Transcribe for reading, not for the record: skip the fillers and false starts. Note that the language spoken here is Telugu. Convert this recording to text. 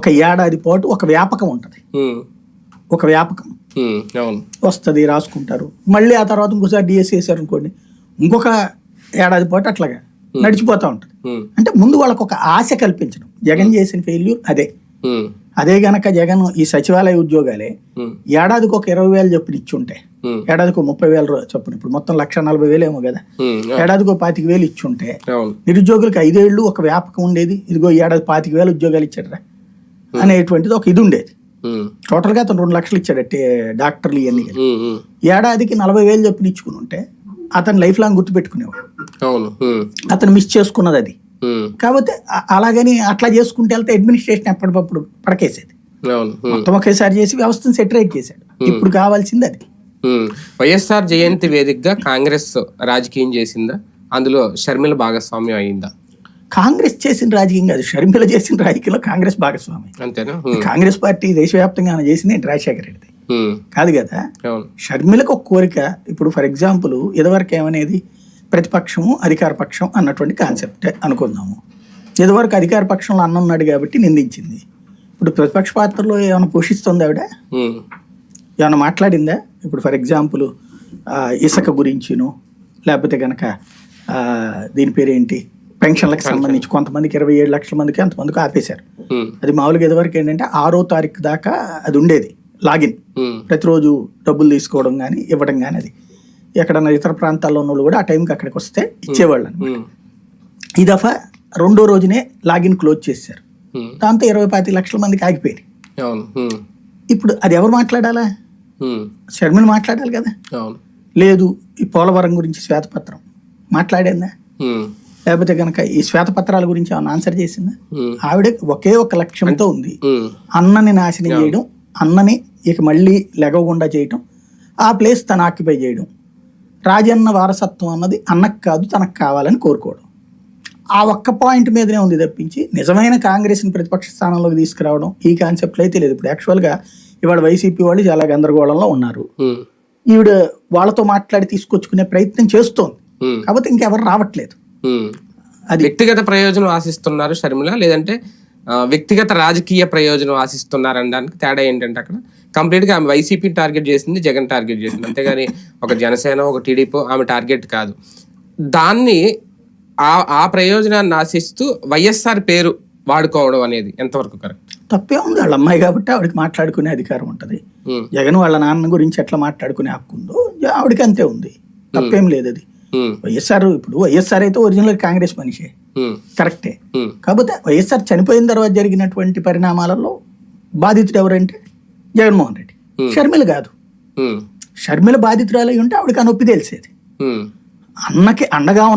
ఒక ఏడాది పాటు ఒక వ్యాపకం ఉంటుంది. ఒక వ్యాపకం వస్తుంది, రాసుకుంటారు. మళ్ళీ ఆ తర్వాత ఇంకోసారి డిఎస్సి వేసారు అనుకోండి, ఇంకొక ఏడాది పాటు అట్లాగా నడిచిపోతా ఉంటుంది. అంటే ముందు వాళ్ళకు ఒక ఆశ కల్పించడం. జగన్ చేసిన ఫెయిల్యూర్ అదే. అదే గనక జగన్ ఈ సచివాలయ ఉద్యోగాలే ఏడాదికి ఒక 20,000 చొప్పున ఇచ్చి ఉంటాయి, ఏడాదికి 30,000 చొప్పున, ఇప్పుడు మొత్తం 140,000 ఏమో కదా, ఏడాదికి 25,000 ఇచ్చి ఉంటే నిరుద్యోగులకు 5 ఏళ్ళు ఒక వ్యాపకం ఉండేది. ఇదిగో ఏడాది 25,000 ఉద్యోగాలు ఇచ్చాడరా అనేటువంటిది ఒక ఇది ఉండేది. టోటల్ గా అతను 2 లక్షలు ఇచ్చాడు డాక్టర్లు ఇవన్నీ. ఏడాదికి 40,000 చొప్పున ఇచ్చుకుని ఉంటే అతను లైఫ్ లాంగ్ గుర్తు పెట్టుకునేవాడు. అతను మిస్ చేసుకున్నది అది. కాబట్టి అలాగని అట్లా చేసుకుంటే వెళ్తే అడ్మినిస్ట్రేషన్ ఎప్పటికప్పుడు పడకేసేది. మొత్తం ఒకేసారి చేసి వ్యవస్థను సెటరేట్ చేశాడు. ఇప్పుడు కావాల్సింది అది. వైఎస్ఆర్ జయంతి వేదికగా కాంగ్రెస్ రాజకీయం చేసిందా? అందులో షర్మిల భాగస్వామ్యం అయిందా? కాంగ్రెస్ చేసిన రాజకీయం కాదు, షర్మిల చేసిన రాజకీయంలో కాంగ్రెస్ భాగస్వామి. అంతేనా? కాంగ్రెస్ పార్టీ దేశవ్యాప్తంగా చేసింది రాజశేఖర రెడ్డి కాదు కదా. షర్మిలకు ఒక కోరిక. ఇప్పుడు ఫర్ ఎగ్జాంపుల్ ఇదివరకు ఏమనేది, ప్రతిపక్షము అధికార పక్షం అన్నటువంటి కాన్సెప్ట్ అనుకుందాము. ఇదివరకు అధికార పక్షంలో అన్న ఉన్నాడు కాబట్టి నిందించింది. ఇప్పుడు ప్రతిపక్ష పాత్రలో ఏమైనా పోషిస్తుంది ఆవిడ? ఏమైనా మాట్లాడిందా? ఇప్పుడు ఫర్ ఎగ్జాంపుల్ ఇసుక గురించిను, లేకపోతే కనుక దీని పేరేంటి, పెన్షన్లకు సంబంధించి కొంతమందికి 27 లక్షల మందికి అంతమందికి ఆపేశారు. అది మామూలుగా ఇదివరకు ఏంటంటే 6వ తారీఖు దాకా అది ఉండేది లాగిన్, ప్రతిరోజు డబ్బులు తీసుకోవడం కానీ ఇవ్వడం కానీ. అది ఎక్కడన్నా ఇతర ప్రాంతాల్లో ఉన్న వాళ్ళు కూడా ఆ టైంకి అక్కడికి వస్తే ఇచ్చేవాళ్ళు అనమాట. ఈ దఫా 2వ రోజునే లాగిన్ క్లోజ్ చేశారు. దాంతో 25 లక్షల మందికి ఆగిపోయింది. ఇప్పుడు అది ఎవరు మాట్లాడాలా? షర్మిల మాట్లాడాలి కదా. లేదు, ఈ పోలవరం గురించి శ్వేతపత్రం మాట్లాడిందా? లేకపోతే కనుక ఈ శ్వేతపత్రాల గురించి ఏమైనా ఆన్సర్ చేసిందా? ఆవిడ ఒకే ఒక లక్ష్యంతో ఉంది, అన్నని నాశనం చేయడం, అన్నని ఇక మళ్ళీ లెగవకుండా చేయడం, ఆ ప్లేస్ తను ఆక్యుపై చేయడం. రాజన్న వారసత్వం అన్నది అన్నకు కాదు తనకు కావాలని కోరుకోవడం. ఆ ఒక్క పాయింట్ మీదనే ఉంది తప్పించి నిజమైన కాంగ్రెస్ని ప్రతిపక్ష స్థానంలోకి తీసుకురావడం ఈ కాన్సెప్ట్లో అయితే లేదు. ఇప్పుడు యాక్చువల్గా ఇవాళ వైసీపీ వాళ్ళు చాలా గందరగోళంలో ఉన్నారు. ఈవిడ వాళ్ళతో మాట్లాడి తీసుకొచ్చుకునే ప్రయత్నం చేస్తోంది, కాబట్టి ఇంకెవరు రావట్లేదు. అది వ్యక్తిగత ప్రయోజనం ఆశిస్తున్నారు షర్మిల, లేదంటే వ్యక్తిగత రాజకీయ ప్రయోజనం ఆశిస్తున్నారు అనడానికి తేడా ఏంటంటే అక్కడ కంప్లీట్ గా ఆమె వైసీపీ టార్గెట్ చేసింది, జగన్ టార్గెట్ చేసింది, అంతేగాని ఒక జనసేన ఒక టీడీపీ ఆమె టార్గెట్ కాదు. దాన్ని ఆ ప్రయోజనాన్ని ఆశిస్తూ వైఎస్ఆర్ పేరు వాడుకోవడం అనేది ఎంతవరకు కరెక్ట్? తప్పే ఉంది. వాళ్ళ అమ్మాయి కాబట్టి ఆవిడకి మాట్లాడుకునే అధికారం ఉంటది. జగన్ వాళ్ళ నాన్న గురించి ఎట్లా మాట్లాడుకునే హక్కు ఉందో ఆవిడకి అంతే ఉంది, తప్పేం లేదు. అది వైఎస్ఆర్, ఇప్పుడు వైఎస్ఆర్ అయితే ఒరిజినల్ కాంగ్రెస్ మనిషే, కరెక్టే. కాకపోతే వైఎస్ఆర్ చనిపోయిన తర్వాత జరిగినటువంటి పరిణామాలలో బాధితుడు ఎవరంటే జగన్మోహన్ రెడ్డి, షర్మిల కాదు. షర్మిల బాధితురాలు అయి ఉంటే ఆవిడకి ఆ నొప్పి తెలిసేది. అన్నకి అండగా